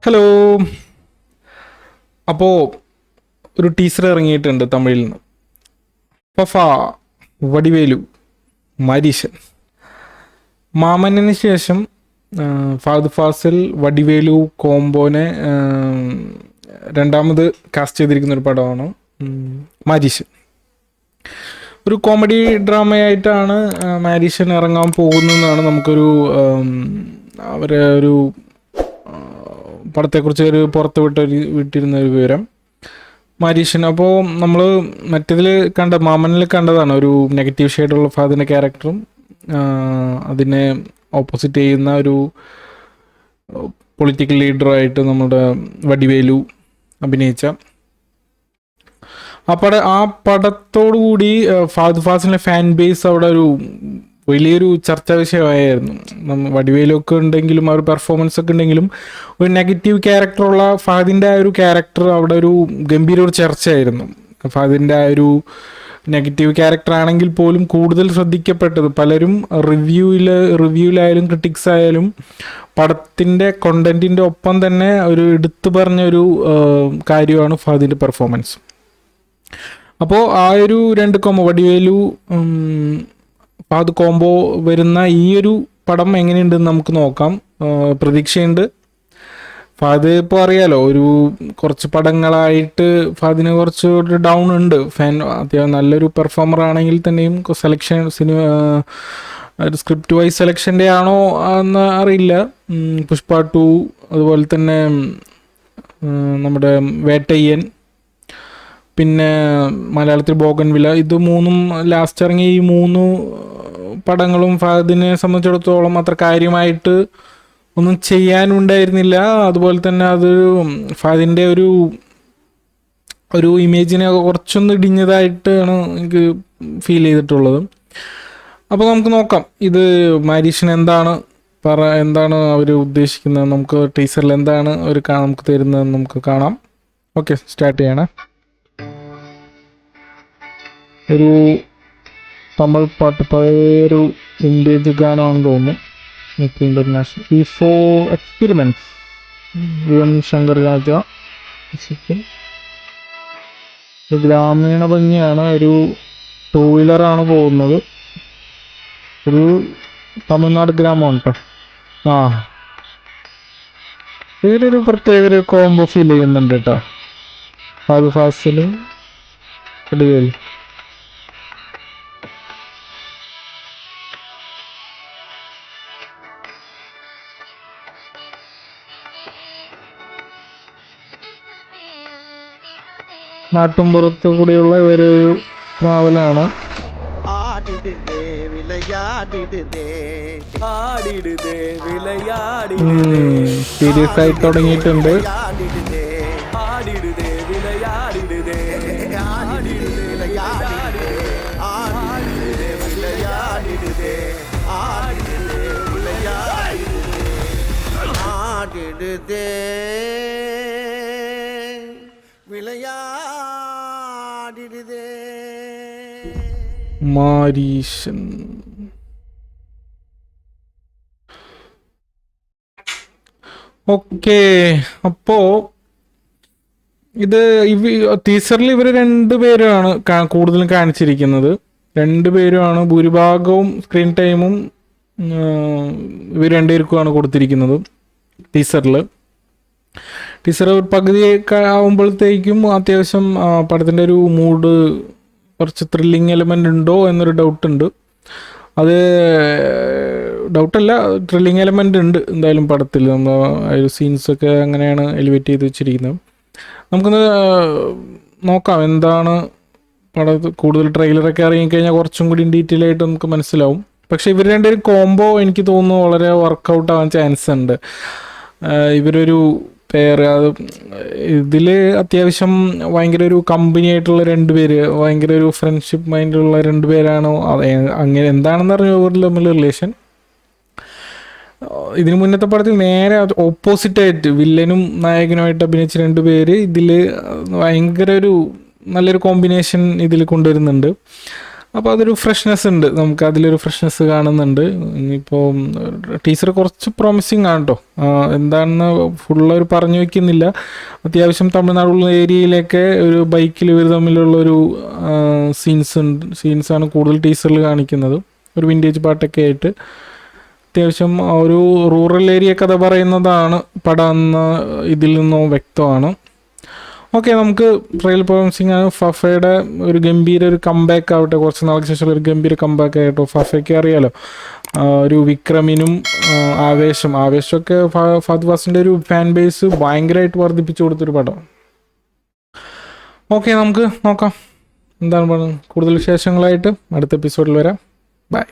Hello. അപ്പോൾ ഒരു teaser ഇറങ്ങിയിട്ടുണ്ട് തമിഴിൽ നിന്ന്. പഫ, വടിവേലു, മാരീശൻ. മാമന്നിന് ശേഷം ഫഹദ് ഫാസിൽ വടിവേലു കോംബോനെ രണ്ടാമത് കാസ്റ്റ് ചെയ്തിരിക്കുന്ന ഒരു പടമാണ് മാരീശൻ. ഒരു കോമഡി ഡ്രാമയായിട്ടാണ് മാരീശൻ ഇറങ്ങാൻ പോകുന്നതെന്നാണ് നമുക്കൊരു അവരെ ഒരു പടത്തെക്കുറിച്ച് ഒരു പുറത്ത് വിട്ടിരുന്ന ഒരു വിവരം. മാരീശൻ അപ്പോൾ നമ്മൾ മറ്റേതിൽ മാമനിൽ കണ്ടതാണ് ഒരു നെഗറ്റീവ് ഷെയ്ഡുള്ള ഫഹദിൻ്റെ ക്യാരക്ടറും അതിനെ ഓപ്പോസിറ്റ് ചെയ്യുന്ന ഒരു പൊളിറ്റിക്കൽ ലീഡറായിട്ട് നമ്മുടെ വടിവേലു അഭിനയിച്ച ആ പടത്തോടു കൂടി ഫഹദ് ഫാസിലിൻ്റെ ഫാൻ ബേസ് അവിടെ ഒരു വലിയൊരു ചർച്ചാ വിഷയമായിരുന്നു. വടിവേലൊക്കെ ഉണ്ടെങ്കിലും ആ ഒരു പെർഫോമൻസ് ഒക്കെ ഉണ്ടെങ്കിലും ഒരു നെഗറ്റീവ് ക്യാരക്ടറുള്ള ഫഹദിൻ്റെ ആ ഒരു ക്യാരക്ടർ അവിടെ ഒരു ഗംഭീര ഒരു ചർച്ചയായിരുന്നു. ഫഹദിൻ്റെ ആ ഒരു നെഗറ്റീവ് ക്യാരക്ടർ ആണെങ്കിൽ പോലും കൂടുതൽ ശ്രദ്ധിക്കപ്പെട്ടത് പലരും റിവ്യൂവിലായാലും ക്രിട്ടിക്സ് ആയാലും പടത്തിൻ്റെ കോണ്ടന്റിൻ്റെ ഒപ്പം തന്നെ ഒരു എടുത്തു പറഞ്ഞൊരു കാര്യമാണ് ഫഹദിൻ്റെ പെർഫോമൻസ്. അപ്പോൾ ആ ഒരു രണ്ട് കോംബോ വടിവേലു ഫഹദ് കോംബോ വരുന്ന ഈ ഒരു പടം എങ്ങനെയുണ്ടെന്ന് നമുക്ക് നോക്കാം. പ്രതീക്ഷയുണ്ട്. ഫഹദ് ഇപ്പോൾ അറിയാലോ, ഒരു കുറച്ച് പടങ്ങളായിട്ട് ഫഹദിന് കുറച്ച് ഡൗൺ ഉണ്ട്. അത്യാവശ്യം നല്ലൊരു പെർഫോമർ ആണെങ്കിൽ തന്നെയും സെലക്ഷൻ ഒരു സ്ക്രിപ്റ്റ് വൈസ് സെലക്ഷൻ്റെ ആണോ എന്ന് അറിയില്ല. പുഷ്പ 2, അതുപോലെ തന്നെ നമ്മുടെ വേട്ടയ്യൻ, പിന്നെ മലയാളത്തിൽ ബോഗൻവില, ഇത് മൂന്നും ലാസ്റ്റ് ഇറങ്ങിയ ഈ 3 പടങ്ങളും ഫഹദിനെ സംബന്ധിച്ചിടത്തോളം അത്ര കാര്യമായിട്ട് ഒന്നും ചെയ്യാനുണ്ടായിരുന്നില്ല. അതുപോലെ തന്നെ അത് ഫഹദിൻ്റെ ഒരു ഇമേജിനെ കുറച്ചൊന്ന് ഇടിഞ്ഞതായിട്ടാണ് എനിക്ക് ഫീൽ ചെയ്തിട്ടുള്ളത്. അപ്പോൾ നമുക്ക് നോക്കാം ഇത് മാരീശൻ എന്താണ് അവർ ഉദ്ദേശിക്കുന്നത്, നമുക്ക് ടീസറിൽ എന്താണ് അവർ നമുക്ക് തരുന്നതെന്ന് നമുക്ക് കാണാം. ഓക്കെ, സ്റ്റാർട്ട് ചെയ്യണേ. ഒരു തമിഴ് പാട്ട്, പഴയൊരു വിൻറ്റേജ് ഗാനമാണെന്ന് തോന്നുന്നു. ഇന്റർനാഷണൽ ഈഫോ എക്സ്പെരിമെന്റ്സ്, യുവൻ ശങ്കർ രാജ. ഗ്രാമീണ ഭംഗിയാണ്. ഒരു 2 വീലറാണ് പോകുന്നത്. ഒരു തമിഴ്നാട് ഗ്രാമമാണ് കേട്ടോ. ഇതിലൊരു പ്രത്യേക ഒരു കോംബോ ഫീൽ ചെയ്യുന്നുണ്ട് കേട്ടോ. ഫഹദ് ഫാസില് വടിവേലു. നാട്ടുംപുറത്തു കൂടിയുള്ള ഒരു ട്രാവലാണ്. സീരിയസ് ആയി തുടങ്ങിയിട്ടുണ്ട്. മാരീശൻ. ഓക്കെ, അപ്പോ ഇത് ടീസറിൽ ഇവർ 2 പേരാണ് കൂടുതലും കാണിച്ചിരിക്കുന്നത്. 2 പേരുമാണ് ഭൂരിഭാഗവും സ്ക്രീൻ ടൈമും ഇവർ 2 പേർക്കുമാണ് കൊടുത്തിരിക്കുന്നത് ടീസർ പകുതിയൊക്കെ ആവുമ്പോഴത്തേക്കും അത്യാവശ്യം പടത്തിൻ്റെ ഒരു മൂഡ്, കുറച്ച് ത്രില്ലിങ് എലമെൻ്റ് ഉണ്ടോ എന്നൊരു ഡൗട്ടുണ്ട്. അത് ഡൗട്ടല്ല, ത്രില്ലിങ് എലമെൻ്റ് ഉണ്ട് എന്തായാലും പടത്തിൽ. നമ്മൾ ആ ഒരു സീൻസൊക്കെ അങ്ങനെയാണ് എലിവേറ്റ് ചെയ്ത് വെച്ചിരിക്കുന്നത്. നമുക്കൊന്ന് നോക്കാം എന്താണ് കൂടുതൽ ട്രെയിലറൊക്കെ ഇറങ്ങിക്കഴിഞ്ഞാൽ കുറച്ചും കൂടി ഡീറ്റെയിൽ ആയിട്ട് നമുക്ക് മനസ്സിലാവും. പക്ഷേ ഇവർ 2 പേരും കോംബോ എനിക്ക് തോന്നുന്നു വളരെ വർക്കൗട്ട് ആവാൻ ചാൻസ് ഉണ്ട്. ഇവരൊരു പേര് ഇതിൽ അത്യാവശ്യം ഭയങ്കര ഒരു കമ്പനി ആയിട്ടുള്ള 2 പേര്, ഭയങ്കര ഒരു ഫ്രണ്ട്ഷിപ്പ് മൈൻഡുള്ള 2 പേരാണോ അങ്ങനെ എന്താണെന്ന് അറിഞ്ഞു ഇവരിൽ തമ്മിലുള്ള റിലേഷൻ. ഇതിന് മുന്നത്തെ പടത്തിൽ നേരെ ഓപ്പോസിറ്റായിട്ട് വില്ലനും നായകനുമായിട്ട് അഭിനയിച്ച 2 പേര് ഇതിൽ ഭയങ്കര ഒരു നല്ലൊരു കോമ്പിനേഷൻ ഇതിൽ കൊണ്ടുവരുന്നുണ്ട്. അപ്പോൾ അതൊരു ഫ്രഷ്നെസ് ഉണ്ട്, നമുക്ക് അതിലൊരു ഫ്രഷ്നെസ് കാണുന്നുണ്ട്. ഇനിയിപ്പോൾ ടീച്ചർ കുറച്ച് പ്രോമിസിങ് ആണ് കേട്ടോ. എന്താണെന്ന് ഫുള്ളൊരു പറഞ്ഞു വയ്ക്കുന്നില്ല. അത്യാവശ്യം തമിഴ്നാടുള്ള ഏരിയയിലൊക്കെ ഒരു ബൈക്കിൽ ഇവർ തമ്മിലുള്ളൊരു സീൻസാണ് കൂടുതൽ ടീച്ചറിൽ കാണിക്കുന്നത്. ഒരു വിൻറ്റേജ് പാട്ടൊക്കെ ആയിട്ട് അത്യാവശ്യം ഒരു റൂറൽ ഏരിയ കഥ പറയുന്നതാണ് പടം എന്ന ഇതിൽ നിന്നും വ്യക്തമാണ്. ഓക്കെ, നമുക്ക് ട്രയൽ പെർഫോമൻസിങ് ആണ്. ഫഫയുടെ ഒരു ഗംഭീര ഒരു കംബാക്ക് ആവട്ടെ, കുറച്ച് നാൾക്ക് ശേഷമുള്ള ഒരു ഗംഭീര കംബാക്ക് ആയിട്ടോ. ഫഫയ്ക്ക് അറിയാലോ, ഒരു വിക്രമിനും ആവേശമൊക്കെ ഫഹദ് ഫാസിലിൻ്റെ ഒരു ഫാൻ ബേസ് ഭയങ്കരമായിട്ട് വർദ്ധിപ്പിച്ചു കൊടുത്തൊരു പടം. ഓക്കെ, നമുക്ക് നോക്കാം എന്താണ് പറയുന്നത്. കൂടുതൽ വിശേഷങ്ങളായിട്ട് അടുത്ത എപ്പിസോഡിൽ വരാം. ബൈ.